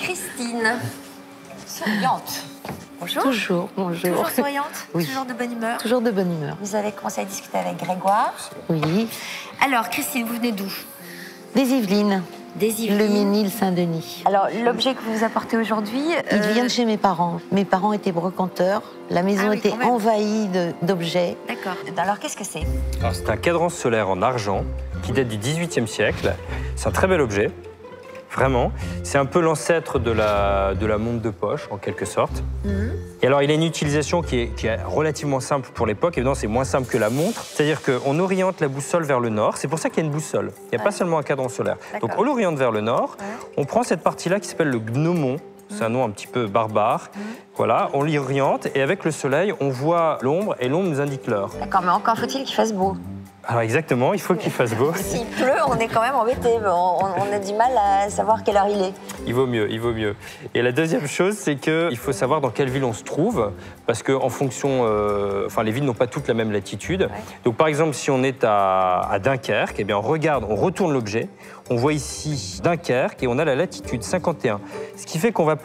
Christine, souriante. Bonjour. Toujours, bonjour. Toujours souriante, Oui. toujours de bonne humeur. Toujours de bonne humeur. Vous avez commencé à discuter avec Grégoire. Oui. Alors, Christine, vous venez d'où? Des Yvelines. Des Yvelines. Le Ménil Saint-Denis. Alors, l'objet que vous apportez aujourd'hui... Il vient de chez mes parents. Mes parents étaient brocanteurs. La maison était quand même. envahie d'objets. D'accord. Alors, qu'est-ce que c'est? Alors, c'est un cadran solaire en argent qui date du XVIIIe siècle. C'est un très bel objet, vraiment. C'est un peu l'ancêtre de la montre de poche, en quelque sorte. Et alors, il a une utilisation qui est relativement simple pour l'époque. Évidemment, c'est moins simple que la montre. C'est-à-dire qu'on oriente la boussole vers le nord. C'est pour ça qu'il y a une boussole. Il n'y a pas seulement un cadran solaire. Donc, on l'oriente vers le nord. On prend cette partie-là qui s'appelle le gnomon. C'est un nom un petit peu barbare. Voilà, on l'y oriente et avec le soleil, on voit l'ombre et l'ombre nous indique l'heure. D'accord, mais encore faut-il qu'il fasse beau. Alors exactement, il faut qu'il fasse beau. S'il pleut, on est quand même embêté. On a du mal à savoir quelle heure il est. Il vaut mieux, il vaut mieux. Et la deuxième chose, c'est qu'il faut savoir dans quelle ville on se trouve, parce qu'en fonction, les villes n'ont pas toutes la même latitude. Ouais. Donc par exemple, si on est à Dunkerque, eh bien on regarde, on retourne l'objet, on voit ici Dunkerque et on a la latitude 51. Ce qui fait qu'on va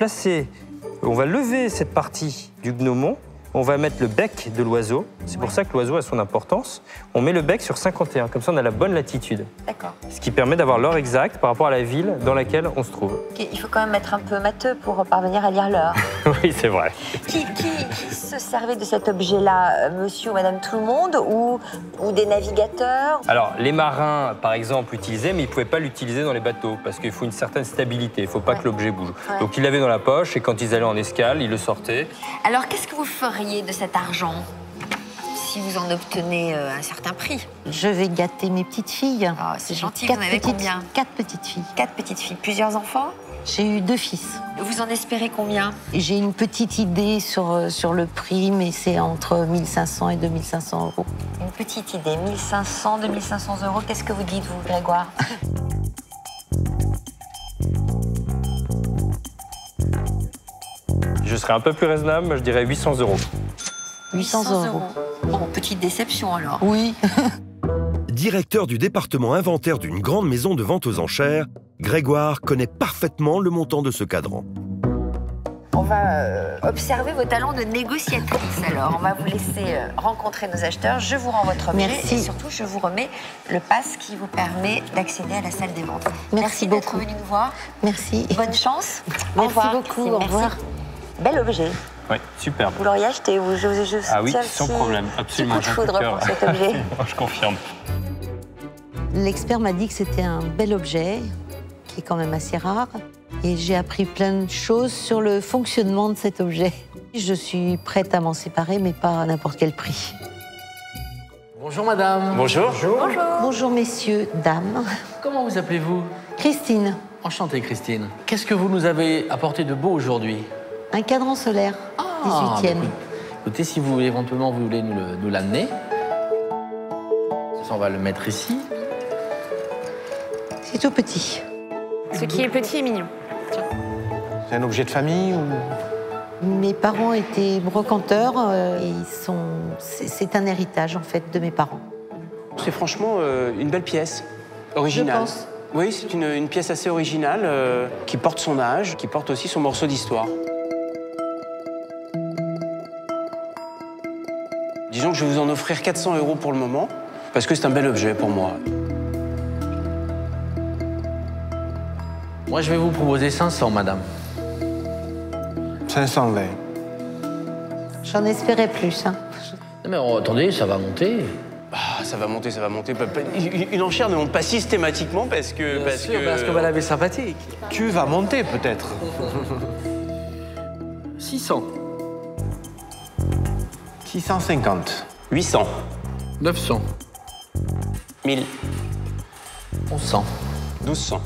lever cette partie du gnomon. On va mettre le bec de l'oiseau. C'est pour ça que l'oiseau a son importance. On met le bec sur 51. Comme ça, on a la bonne latitude. D'accord. Ce qui permet d'avoir l'heure exacte par rapport à la ville dans laquelle on se trouve. Okay, il faut quand même être un peu matheux pour parvenir à lire l'heure. Oui, c'est vrai. Qui se servait de cet objet-là? Monsieur ou madame tout le monde ou des navigateurs? Alors, les marins, par exemple, l'utilisaient, mais ils ne pouvaient pas l'utiliser dans les bateaux parce qu'il faut une certaine stabilité. Il ne faut pas que l'objet bouge. Ouais. Donc, ils l'avaient dans la poche et quand ils allaient en escale, ils le sortaient. Alors, qu'est-ce que vous feriez de cet argent si vous en obtenez un certain prix? Je vais gâter mes petites filles. Oh, c'est gentil, vous en avez combien? 4 petites filles. 4 petites filles. Plusieurs enfants? J'ai eu 2 fils. Vous en espérez combien? J'ai une petite idée sur le prix, mais c'est entre 1500 et 2500 euros. Une petite idée, 1500, 2500 euros. Qu'est-ce que vous dites, vous, Grégoire? Je serais un peu plus raisonnable, moi je dirais 800 euros. 800 euros. Bon, petite déception alors. Oui. Directeur du département inventaire d'une grande maison de vente aux enchères, Grégoire connaît parfaitement le montant de ce cadran. On va observer vos talents de négociatrice alors. On va vous laisser rencontrer nos acheteurs. Je vous rends votre objet. Merci. Et surtout, je vous remets le pass qui vous permet d'accéder à la salle des ventes. Merci beaucoup. D'être venu nous voir. Merci. Bonne chance. Merci beaucoup. Au revoir. Bel objet. Oui, superbe. Vous l'auriez acheté ou je vous ai juste Ah oui, sans problème, absolument. Coup de foudre pour cet objet. Je confirme. L'expert m'a dit que c'était un bel objet, qui est quand même assez rare. Et j'ai appris plein de choses sur le fonctionnement de cet objet. Je suis prête à m'en séparer, mais pas à n'importe quel prix. Bonjour madame. Bonjour. Bonjour. Bonjour messieurs, dames. Comment vous appelez-vous? Christine. Enchantée Christine. Qu'est-ce que vous nous avez apporté de beau aujourd'hui? Un cadran solaire, 18e. Bah, écoutez, si vous éventuellement vous voulez nous l'amener, on va le mettre ici. C'est tout petit. Ce qui est petit est mignon. C'est un objet de famille ou... Mes parents étaient brocanteurs et c'est un héritage en fait de mes parents. C'est franchement une belle pièce, originale. Je pense. Oui, c'est une pièce assez originale qui porte son âge, qui porte aussi son morceau d'histoire. Disons que je vais vous en offrir 400 euros pour le moment, parce que c'est un bel objet pour moi. Moi, je vais vous proposer 500, madame. 520. J'en espérais plus. Hein. Non, mais attendez, ça va monter. Ah, ça va monter, ça va monter. Une enchère ne monte pas systématiquement parce que... Parce que vous l'avez sympathique. Tu vas monter peut-être. 600. 650. 800. 900. 1000. 1100. 1200.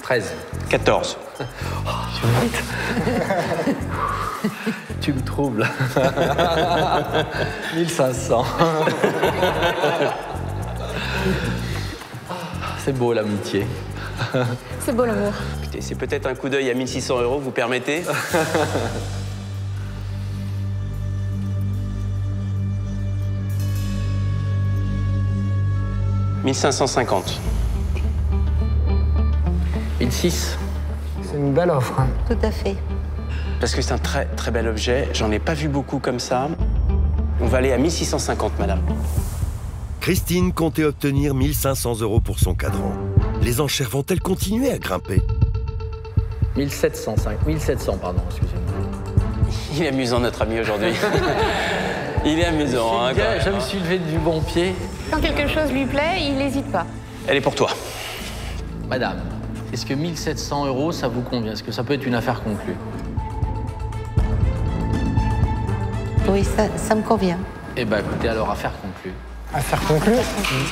13. 14. Tu me vite. Tu me troubles. 1500. C'est beau l'amitié. C'est beau l'amour. Écoutez, c'est peut-être un coup d'œil à 1600 euros, vous permettez? 1550. 1006. C'est une belle offre. Hein. Tout à fait. Parce que c'est un très très bel objet. J'en ai pas vu beaucoup comme ça. On va aller à 1650, madame. Christine comptait obtenir 1500 € pour son cadran. Les enchères vont-elles continuer à grimper? 1700, pardon, excusez-moi. Il est amusant, notre ami, aujourd'hui. Il est amusant, hein, Je me suis levé du bon pied. Quand quelque chose lui plaît, il n'hésite pas. Elle est pour toi. Madame, est-ce que 1700 €, ça vous convient? Est-ce que ça peut être une affaire conclue? Oui, ça me convient. Eh bien, écoutez, alors, affaire conclue. Affaire conclue.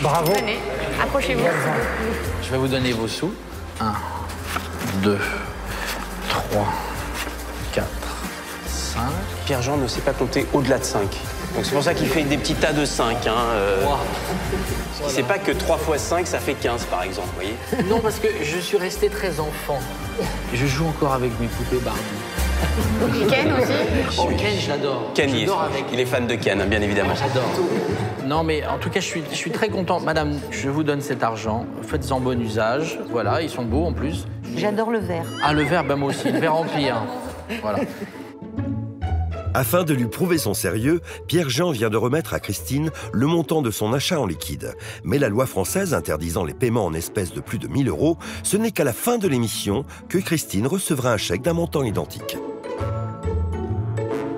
Bravo. Venez, approchez-vous. Je vais vous donner vos sous. 1, 2, 3, 4, 5. Pierre-Jean ne sait pas compter au-delà de 5. Donc c'est pour ça qu'il fait des petits tas de 5. Il ne sait pas que 3 x 5, ça fait 15, par exemple, vous voyez. Non, parce que je suis resté très enfant. Je joue encore avec mes poupées Barbie. Et Ken aussi. Oh, Ken, je l'adore. Ken, avec. il est fan de Ken, hein, bien évidemment. J'adore. Non, mais en tout cas, je suis très content. Madame, je vous donne cet argent. Faites-en bon usage. Voilà, ils sont beaux en plus. J'adore le verre. Ah, le verre, ben moi aussi. Le verre rempli. Hein. Voilà. Afin de lui prouver son sérieux, Pierre-Jean vient de remettre à Christine le montant de son achat en liquide. Mais la loi française interdisant les paiements en espèces de plus de 1000 €, ce n'est qu'à la fin de l'émission que Christine recevra un chèque d'un montant identique.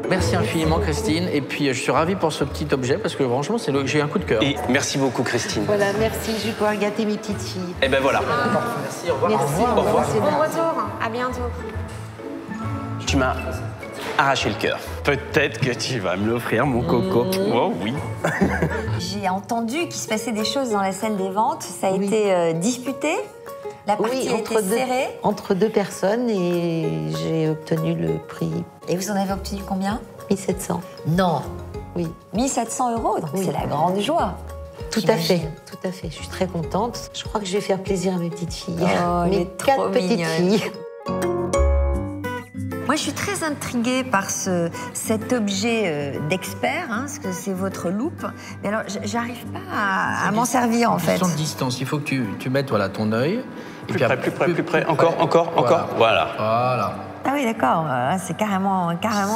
Merci infiniment, Christine. Et puis, je suis ravi pour ce petit objet parce que franchement, j'ai un coup de cœur. Et merci beaucoup, Christine. Voilà, merci, je vais pouvoir gâter mes petites filles. Et ben voilà. Merci, au revoir. Merci, Au revoir. c'est Bon bien. retour, à bientôt. Tu m'as arraché le cœur. Peut-être que tu vas me l'offrir, mon coco. Oh oui. J'ai entendu qu'il se passait des choses dans la salle des ventes. Ça a été disputé. La partie a été serrée. Entre deux personnes et j'ai obtenu le prix Et vous en avez obtenu combien? 1700. Non. Oui, 1700 €, donc Oui. c'est la grande joie. tout à J'imagine. fait, tout à fait. Je suis très contente. Je crois que je vais faire plaisir à mes petites filles. Oh, elle mes est trop 4 petites mignonne. filles. Moi, je suis très intriguée par cet objet d'expert, hein, parce que c'est votre loupe. Mais alors, j'arrive pas à m'en servir, en fait. Question de distance. Il faut que tu mettes voilà, ton œil. Plus près. Encore. Voilà. Voilà. Ah oui, d'accord. C'est carrément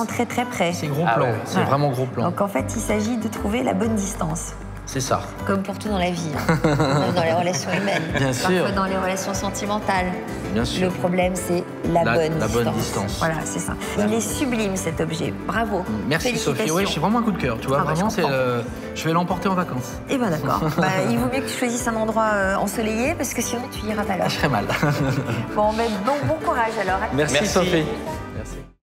très, très près. C'est gros Ah plan. ouais. C'est Ouais. vraiment gros plan. Donc, en fait, il s'agit de trouver la bonne distance. C'est ça. Comme pour tout dans la vie, hein. Même dans les relations humaines. Bien sûr. Parfois dans les relations sentimentales. Bien sûr. Le problème, c'est la bonne distance. Voilà, c'est ça. Il est sublime, cet objet. Bravo. Merci Sophie. Félicitations. Oui, j'ai vraiment un coup de cœur. Tu vois, Ah bah, vraiment, je c'est. comprends. Je vais l'emporter en vacances. Eh ben d'accord. Il vaut mieux que tu choisisses un endroit ensoleillé parce que sinon tu iras pas là. Je serais mal. Bon, bon courage alors. Merci Merci. Sophie.